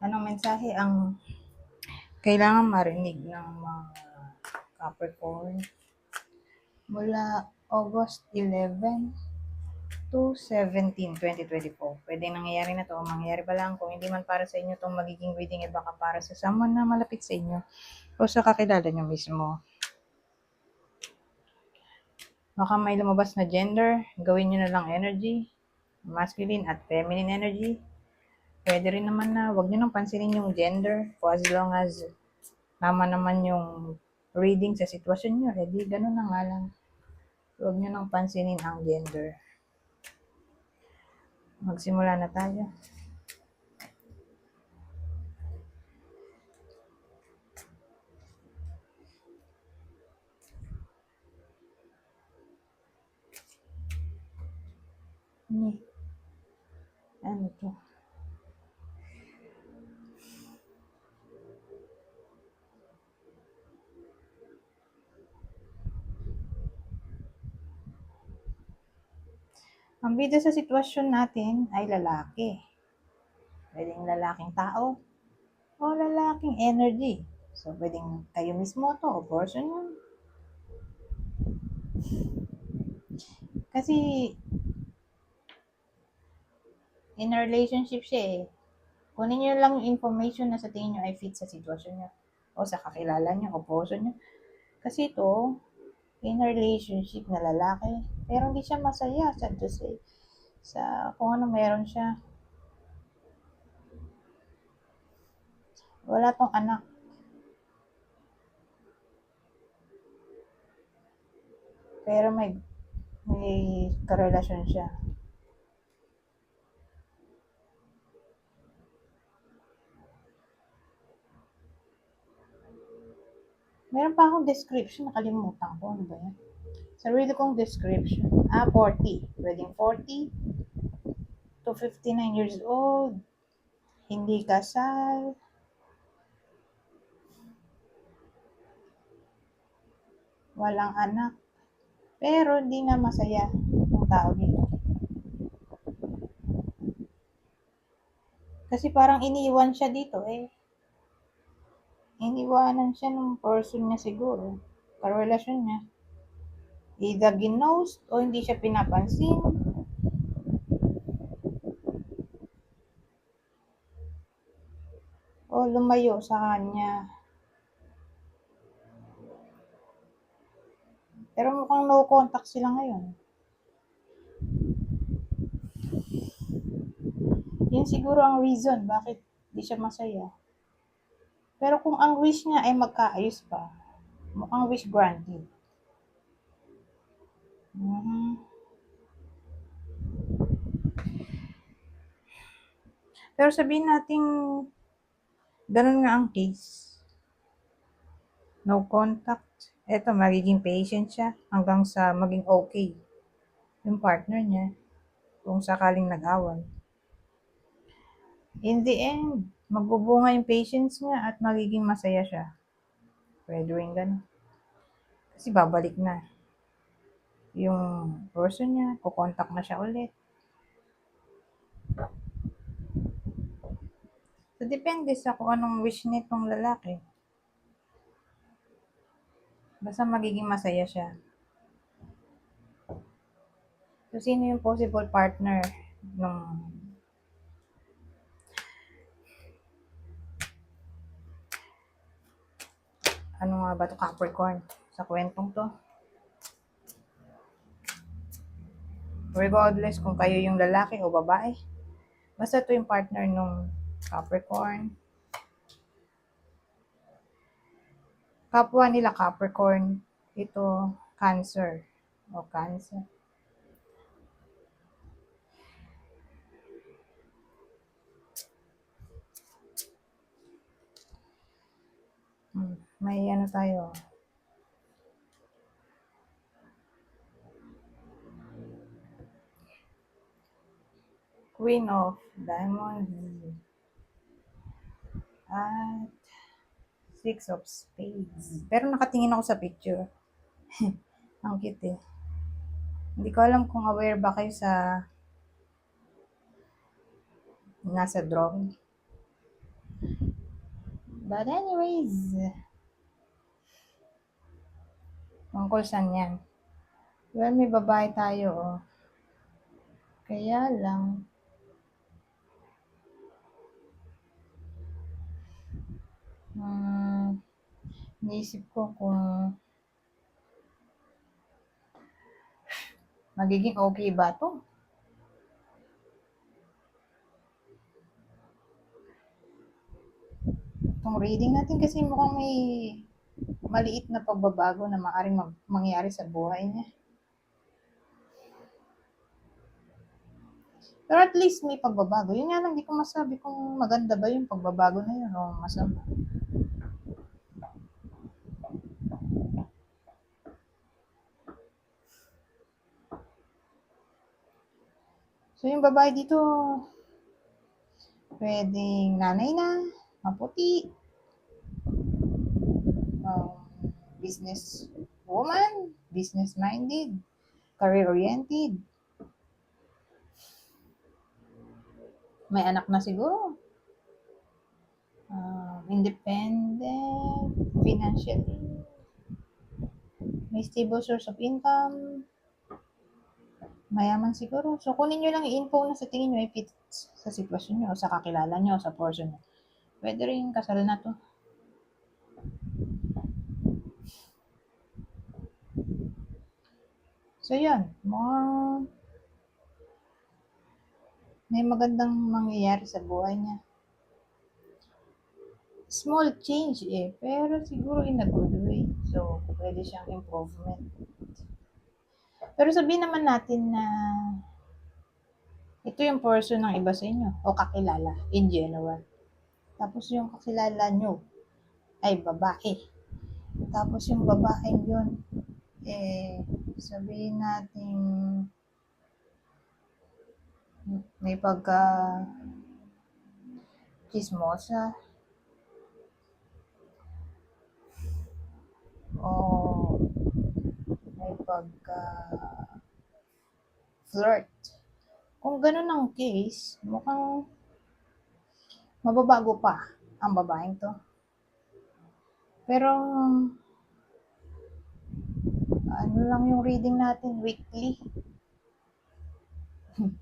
Anong mensahe ang kailangan marinig ng mga Capricorn mula August 11 to 17, 2024? Pwedeng nangyayari na to, mangyayari pa lang. Kung hindi man para sa inyo itong magiging reading, baka para sa someone na malapit sa inyo o sa kakilala nyo mismo. Baka may lumabas na gender, gawin nyo na lang energy, masculine at feminine energy. Pwede rin naman na wag nyo nang pansinin yung gender, for as long as tama naman yung reading sa sitwasyon nyo, di ganun na nga lang. Huwag nyo nang pansinin ang gender. Magsimula na tayo. Ano to? Ang bida sa sitwasyon natin ay lalaki. Pwedeng lalaking tao o lalaking energy. So, pwedeng kayo mismo to o person yun. Kasi, in a relationship siya eh. Kunin nyo lang yung information na sa tingin nyo ay fit sa sitwasyon nyo o sa kakilala nyo o person nyo. Kasi ito, in a relationship na lalaki, pero hindi siya masaya, sad to say, sa kung ano meron siya. Wala tong anak. Pero may karelasyon siya. Meron pa akong description, nakalimutan ko. Ano ba yan? Sarili kong description. 40. Pwedeng 40 to 59 years old. Hindi kasal. Walang anak. Pero hindi nga masaya yung tao dito. Kasi parang iniwan siya dito eh. Iniwanan siya ng person niya siguro. Karelasyon niya. Either ginost o hindi siya pinapansin. O lumayo sa kanya. Pero mukhang no contact sila ngayon. Yun siguro ang reason bakit di siya masaya. Pero kung ang wish niya ay magkaayos pa, mukhang wish granted. Pero sabihin natin, ganun nga ang case. No contact. Eto, magiging patient siya hanggang sa maging okay yung partner niya kung sakaling nag-away. In the end, magbubunga yung patience niya at magiging masaya siya. Pwede rin ganun. Kasi babalik na yung person niya, kukontak na siya ulit. So, depende sa kung anong wish nitong lalaki. Basta magiging masaya siya. So, sino yung possible partner ng ano nga ba to, Capricorn sa kwentong to? Regardless kung kayo yung lalaki o babae, basta to yung partner ng Capricorn. Kapwa nila Capricorn, ito Cancer o Cancer. May ano tayo. Queen of Diamonds. At Six of Spades. Pero nakatingin ako sa picture. Ang cute eh. Hindi ko alam kung aware ba kayo sa nasa drawing. But anyways, tungkol saan yan? Well, may babae tayo, oh. Kaya lang, hmm, naisip ko kung magiging okay ba to? Itong reading natin kasi mukhang may maliit na pagbabago na maaaring mangyari sa buhay niya. Pero at least may pagbabago. Yun nga lang, di ko masabi kung maganda ba yung pagbabago na yun o masama. So yung babae dito, pwedeng nanay na, maputi, um, business woman, business-minded, career-oriented, may anak na siguro, independent, financially, may stable source of income, mayaman siguro. So, kunin nyo lang yung info na sa tingin nyo ay fit sa sitwasyon nyo, sa kakilala nyo, sa person nyo. Pwede rin kasal na to. So, yun. Mukhang may magandang mangyayari sa buhay niya. Small change eh, pero siguro in a good way. So, pwede siyang improvement. Pero sabihin naman natin na ito yung person ng iba sa inyo o kakilala in general. Tapos yung kakilala nyo ay babae. Tapos yung babae yun, sabihin natin may pagka chismosa o may pagka flirt. Kung ganun ang case, mukhang mababago pa ang babaeng to. Pero ano lang yung reading natin weekly.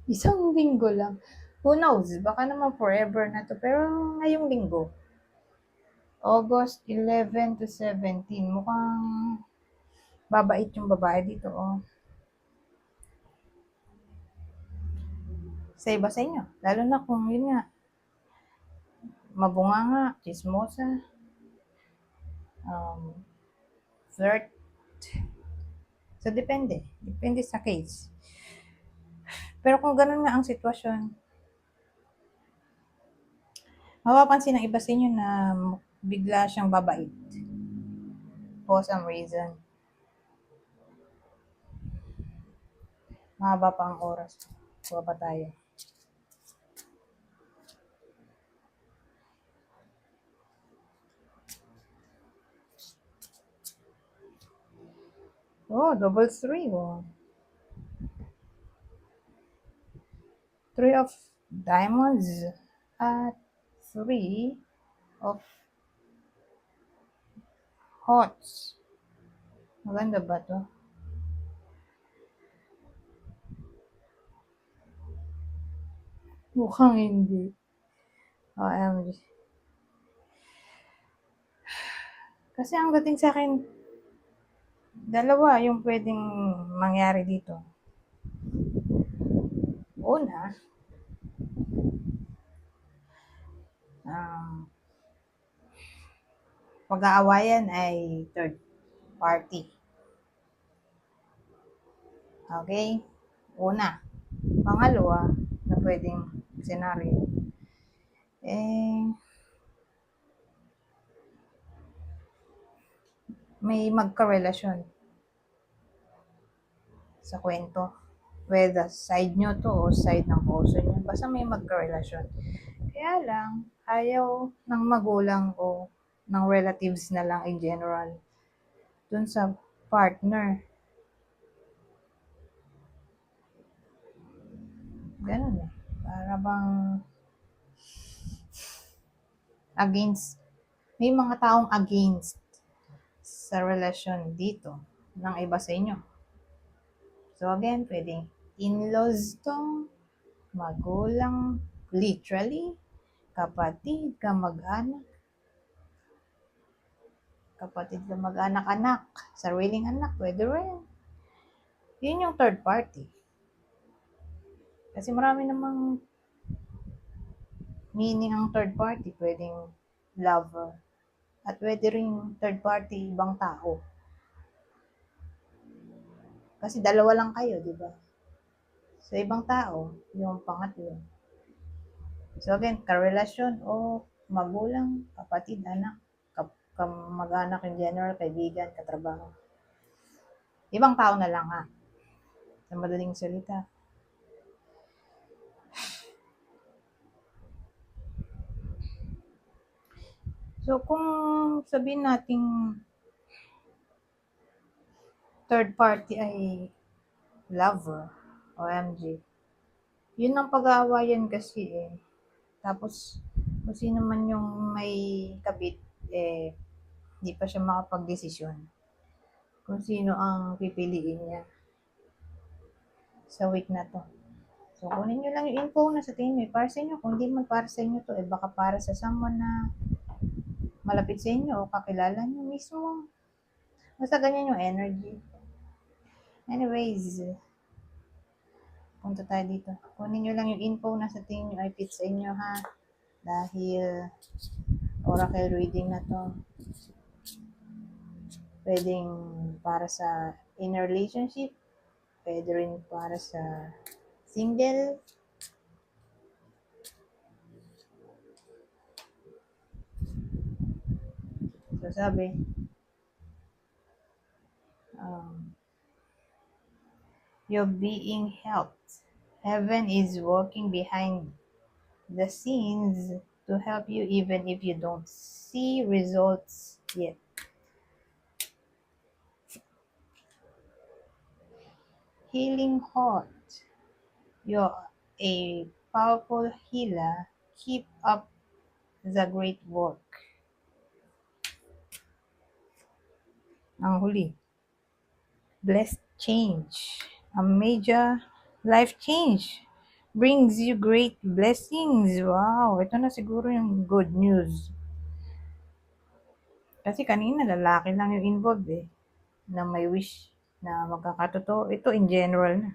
Isang linggo lang. Who knows? Baka naman forever na to. Pero ngayong linggo, August 11 to 17, mukhang babait yung babae dito. Oh. Sa iba sa inyo. Lalo na kung yun nga, mabunganga, chismosa, flirt. So, depende. Depende sa case. Pero kung ganun nga ang sitwasyon, mapapansin ng iba sa inyo na bigla siyang babait. For some reason. Mahaba pa ang oras. Kuha pa tayo. Oh, double three. Oh. Three of diamonds at three of hearts. Maganda ba to? Mukhang hindi. OMG. Kasi ang dating sa akin, dalawa yung pwedeng mangyari dito. Una, pag-aawayan ay third party. Okay? Una. Pangalawa, na pwedeng scenario, may magkarelasyon sa kwento. Whether side nyo to o side ng person nyo. Basta may magkarelasyon. Kaya lang, ayaw ng magulang o ng relatives na lang in general dun sa partner. Ganun eh. Para bang against May mga taong against sa relasyon dito ng iba sa inyo. So again, pwedeng in-laws to, magulang, literally, kapatid, kamag-anak, anak, sariling anak, pwede rin. Yun yung third party. Kasi marami namang meaning ang third party. Pwedeng lover. At pwede rin third party ibang tao. Kasi dalawa lang kayo, di ba? Sa ibang tao, yung pangatlo. So again, karelasyon o magulang, kapatid, anak, kamag-anak in general, kaibigan, katrabaho. Ibang tao na lang ha. Sa madaling salita. So kung sabihin nating third party ay lover, OMG. Yun ang pag-aawayan kasi eh. Tapos, kung sino man yung may kabit, eh, hindi pa siya makapag-desisyon kung sino ang pipiliin niya sa week na to. So, kunin nyo lang yung info na sa tingin nyo. Para sa inyo. Kung hindi man para sa inyo to, eh baka para sa someone na malapit sa inyo o kakilala nyo mismo. Basta ganyan yung energy. Anyways, punta tayo dito. Kunin nyo lang yung info na sa tingin nyo ay fit sa inyo ha. Dahil oracle reading na to. Pwedeng para sa inner relationship. Pwede rin para sa single. So sabi, you're being helped. Heaven is working behind the scenes to help you even if you don't see results yet. Healing heart. You're a powerful healer. Keep up the great work. Ang huli. Blessed change. A major life change brings you great blessings. Wow, ito na siguro yung good news. Kasi kanina lalaki lang yung involved eh, na may wish na magkakatotoo. Ito in general na.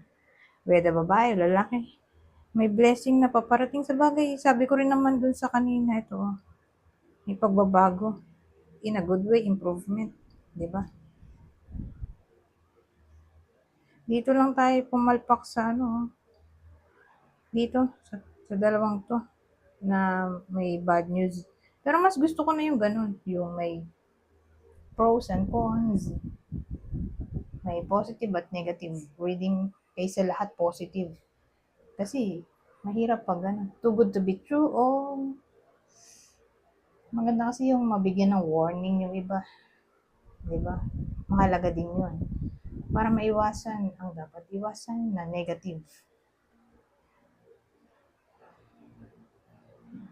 Whether babae o lalaki. May blessing na paparating sa bagay. Sabi ko rin naman dun sa kanina ito. May pagbabago. In a good way, improvement. Diba? Dito lang tayo pumalpak sa dito, sa dalawang to, na may bad news. Pero mas gusto ko na yung ganun. Yung may pros and cons. May positive at negative reading kaysa lahat positive. Kasi, mahirap pag ganun. Too good to be true o maganda kasi yung mabigyan ng warning yung iba. Diba? Mahalaga din yun. Para maiwasan ang dapat iwasan na negative.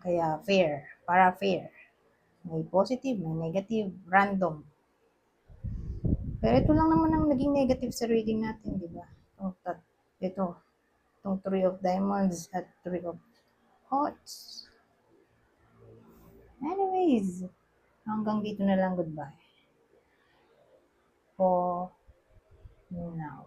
Kaya fair. Para fair. May positive, may negative, random. Pero ito lang naman ang naging negative sa reading natin, di ba? Itong Three of Diamonds at Three of Hearts. Anyways, hanggang dito na lang. Goodbye. For now.